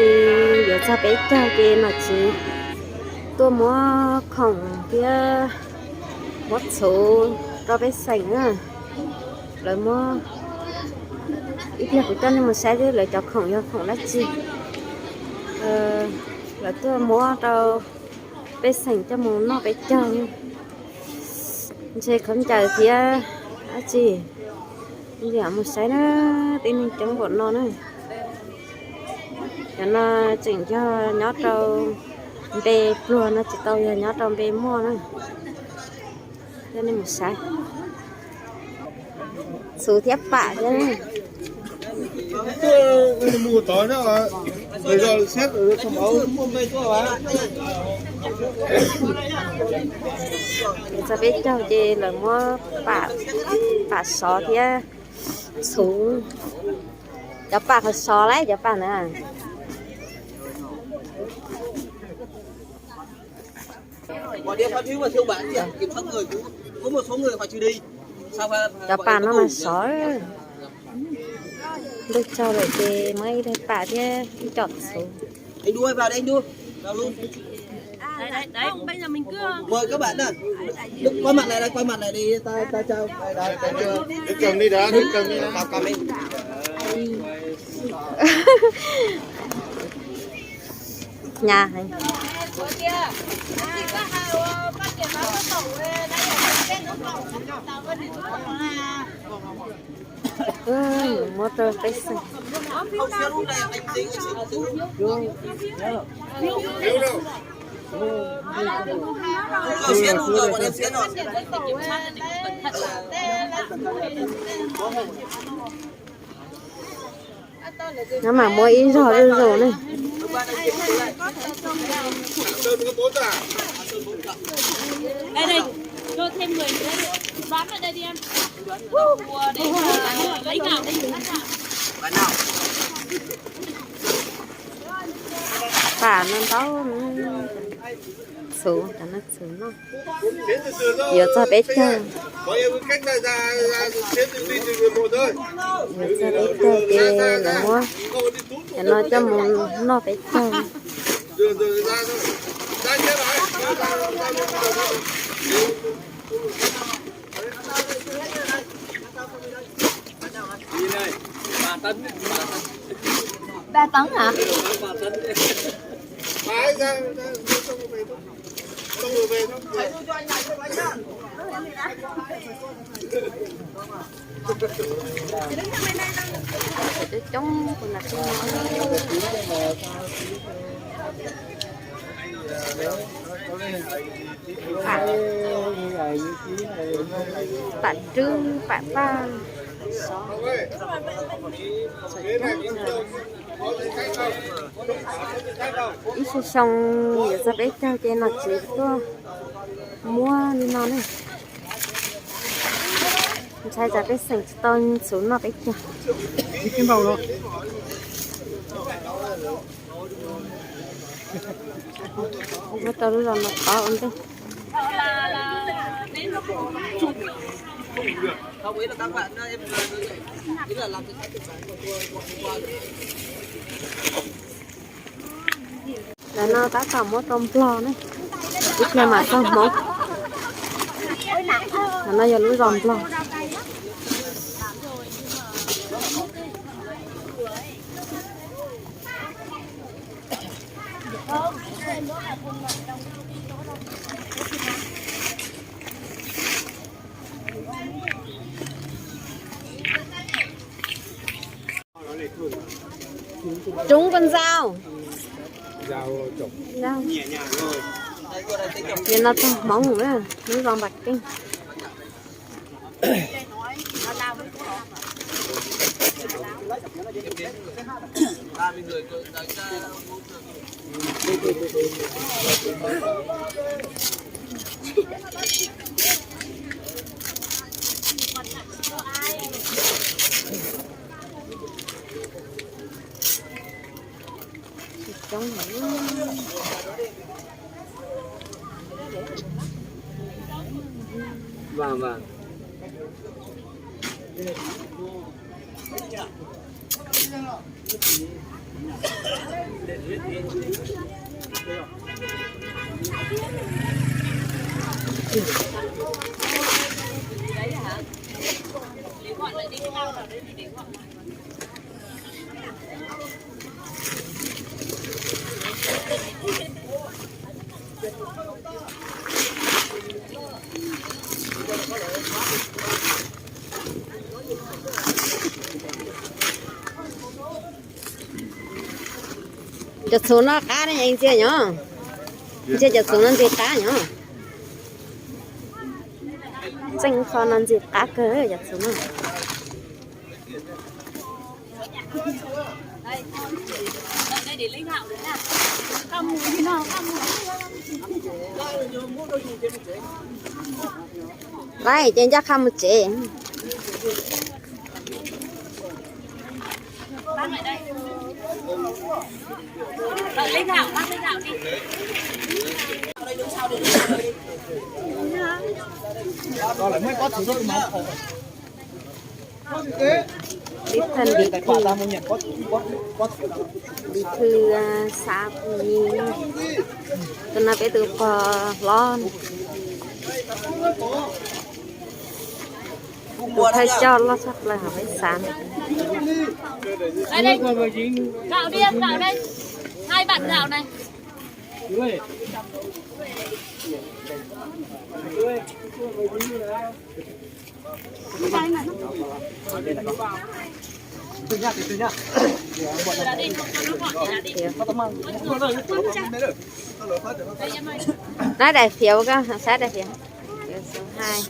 thì giờ cho bé cho thì nó chỉ tôi mua khổng kia một số cho bé sành á rồi mua ít là của tôi nên một sai đấy lại cho khổng là gì là tôi mua cho bé sành cho muốn nó bé chơi chơi không chờ thì á chị giờ một sai nó tin chẳng bọn nó nữa cho nó chỉnh cho nhót trâu bê luôn nó chỉ tao giờ nhót trâu bê mua nữa cho nên một sai số thép bạ cho nên mua tỏi nó rồi rồi xét rồi không bảo mua mấy chỗ hả sao biết cho chị là mua bạ sò thì xuống cho bạ phải sò lấy cho bạ nữa Gọi điện phát phiếu và siêu bán gì kiểm soát người có một số người phải trừ đi sao phải cho bạ nó mà sò được cho rồi thì mấy đây bạ thì chọn xuống anh đua vào đây anh đua vào luôn đấy bây giờ mình cứ mời các bạn nào quay mặt này đây quay mặt này đi ta chào đây Đức cầm đi đã Đức cầm đi vào cầm đi nhà này motor racing không xe luôn này anh dính xe luôn rồi bọn em xe rồi nó mà mua ít rồi này đây đây cho thêm người nữa đoán lại đây đi em của đấy lấy nào bạn nào bà nó tao xuống cho nó xuống nó giờ cho bé chơi cách ra xét đi từ một thôi giờ cho bé chơi thì là mua cho nó cho muốn nó bé chơi rồi ra chết rồi 3 tấn hả? Phải ra xong rồi về thôi. để chống con là bạn trương bạn ba ít xong giờ ra bé cho nó chỉ có mua đi nó này sai ra bé sành tôn xuống nó bé cho cái màu đó nó tao rồi nó có ổn đấy không ý là các bạn em ý là làm là nó đã cầm một tôm plo này ít là mà sao mốt là nó giờ lưới ròn plo trúng con dao dao nhẹ nhàng thôi nên nó trong mỏng nữa nó ròn bạch kinh trong vâng Đấy hả? Lấy gọn lại đi cái bao nào đấy thì để gọn. Chặt xuống nó cá đấy anh chưa nhở? Chưa chặt xuống nó gì cá nhở? Tranh kho nó gì cá cơ chặt xuống nó. Đây. Đây để lấy gạo nữa nè. Cam mùi thế nào? Cam mùi. Đây trên chắc không một chế. Bác lại đây. Lấy gạo, bác lấy gạo đi. Rồi lại mới có thử rất máu khổ. Bí thân bí Tại thư, quả ta muốn nhận có bí thư xã Phù tôi nói về từ phò lon tôi thấy cho lo chắc là phải sáng. Đây đây. Gạo đi em, gạo đây. 2 bát gạo này. từ nhá. Là đi, không cho nó gọn thì là đi. Đây em ơi. Nói đại phiếu cơ, sát đại phiếu. Phiếu số 2.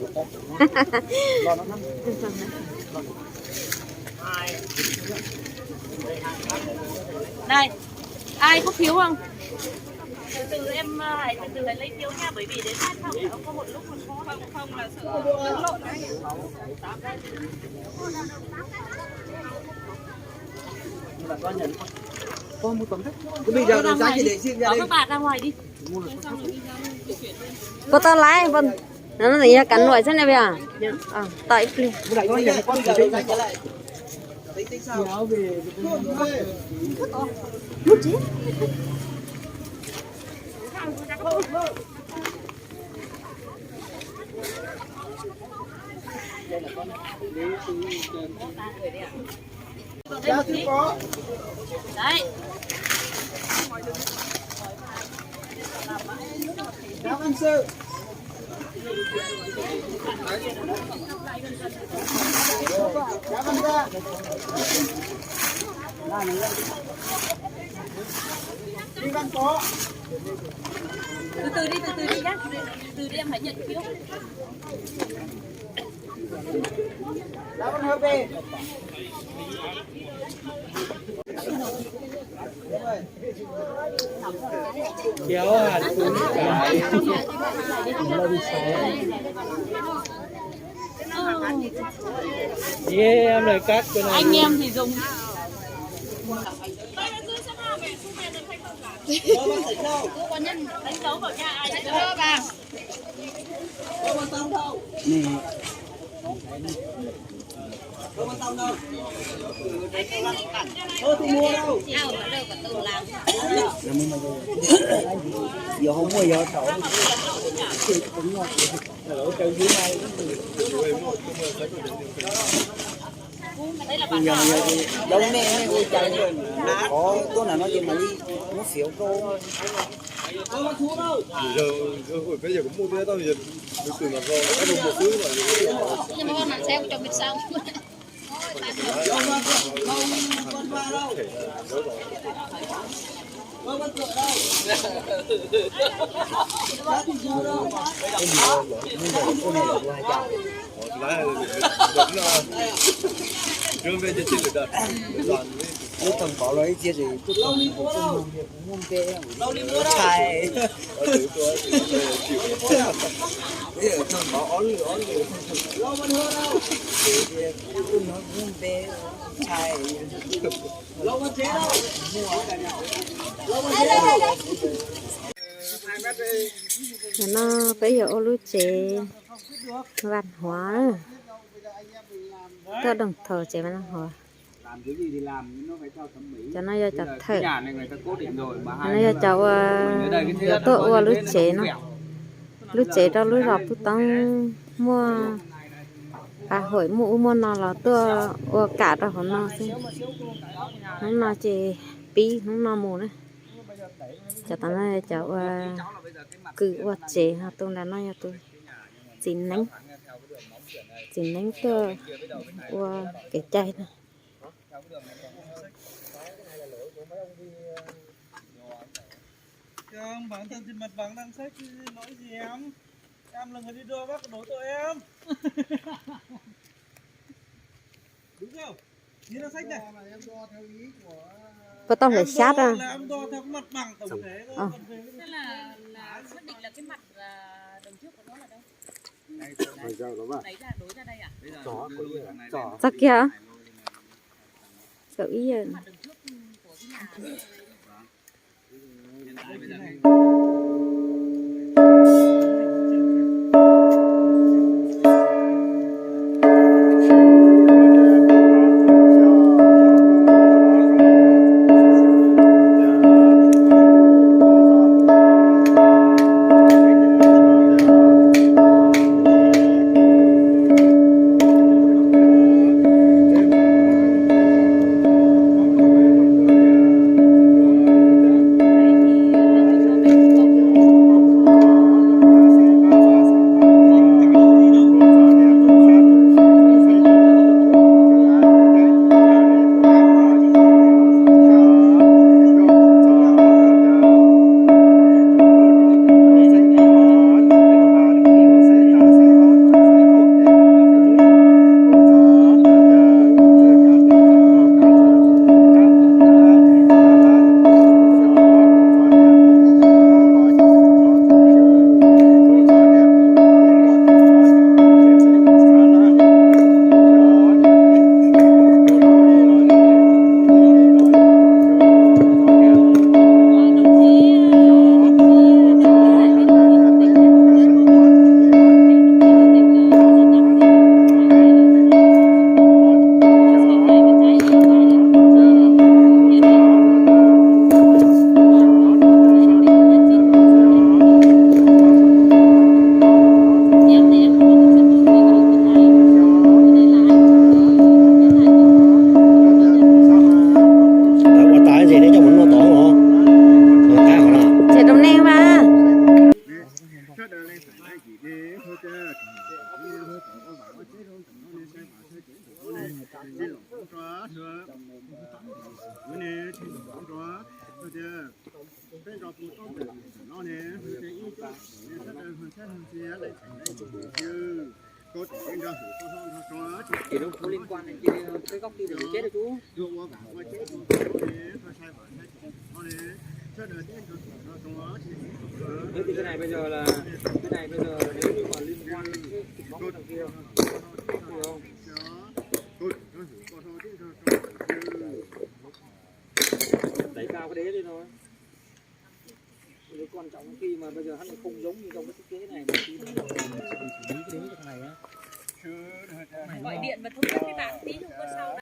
Này, ai có phiếu không? Từ từ em hãy từ từ lấy phiếu nha, bởi vì đến phát không là có một lúc còn khó không là sợ lẫn lộn đấy. Có một tấm thế. Bây giờ giá chỉ để riêng ra có đây. các bạn ra ngoài đi. Có tao lái vâng. Nó là cắn nổi thế này bây giờ. Tại kia. Bây giờ có nhiều con giờ đây trả lại. Tính sao? Một chứ. Giá thì có. Đấy. Giá ăn sơ. Giá ăn ra. Đi ăn có. Từ từ đi nhá. Từ từ đi em hãy nhận phiếu. Giá ăn hơi về. Kéo hạt xuống cái em này cắt cái này. Anh em thì dùng. Đánh dấu vào nhà ai đánh dấu vào. Nè. Thôi tôi mua đâu. Giờ không mua giờ sổ. Cũng ngon. Ở trên dưới này. Giờ đâu nè ui trời ơi. Có cô nào nói gì mà đi muốn phiếu cô. Bây giờ cũng mua thế tao giờ được từ là có đủ một thứ rồi. Nhưng mà con bạn xem cho biết sao. Lúc thằng bảo lấy chia gì tôi không muốn bê chạy bây giờ thằng bảo ón lửa lâu vẫn hơn đâu tôi nói muốn bê chạy lâu vẫn thế đâu lâu vẫn thế đâu Nó bây giờ ô lưu chế văn hóa. Tôi đồng thờ chế văn hóa. làm cái gì thì làm nhưng nó phải theo thẩm mỹ. cho nó giờ chặt Cái thử nhà này người ta cố định rồi mà cho nó giờ cháu giờ tôi lưới chế nó lưới chế cho lưới rọp tôi tăng mua hồi mũ mua nó là tôi cả ra hôm nào xem nó nào chỉ bí nó nào mù nữa cho tao nói cháu cứ chế ha tôi là nói tôi chín nánh tôi cái chai này Bản thân trên mặt bằng đang sách nói gì em? Em là người đi đua bác đổ tội em. Đúng không? Nhìn nó sách này. có tao phải sát ra Em đo theo mặt bằng tổng thể thôi. Thế là xác định là cái mặt đằng trước của nó là đâu? Đấy là đối ra đây à? sắc kia sợ ý giờ Mặt đằng trước của cái nhà. Chỉ đâu có liên quan đến cái góc kia để chết đấy chú. Thế thì cái này bây giờ nếu như mà liên quan đến cái cục bóng đằng kia không? Đẩy cao cái đế lên thôi. Cái quan trọng khi mà bây giờ hắn không giống như trong cái thiết kế này mà khi mà xử lý cái đế này á. Gọi điện và thông báo với bạn tí nữa sau.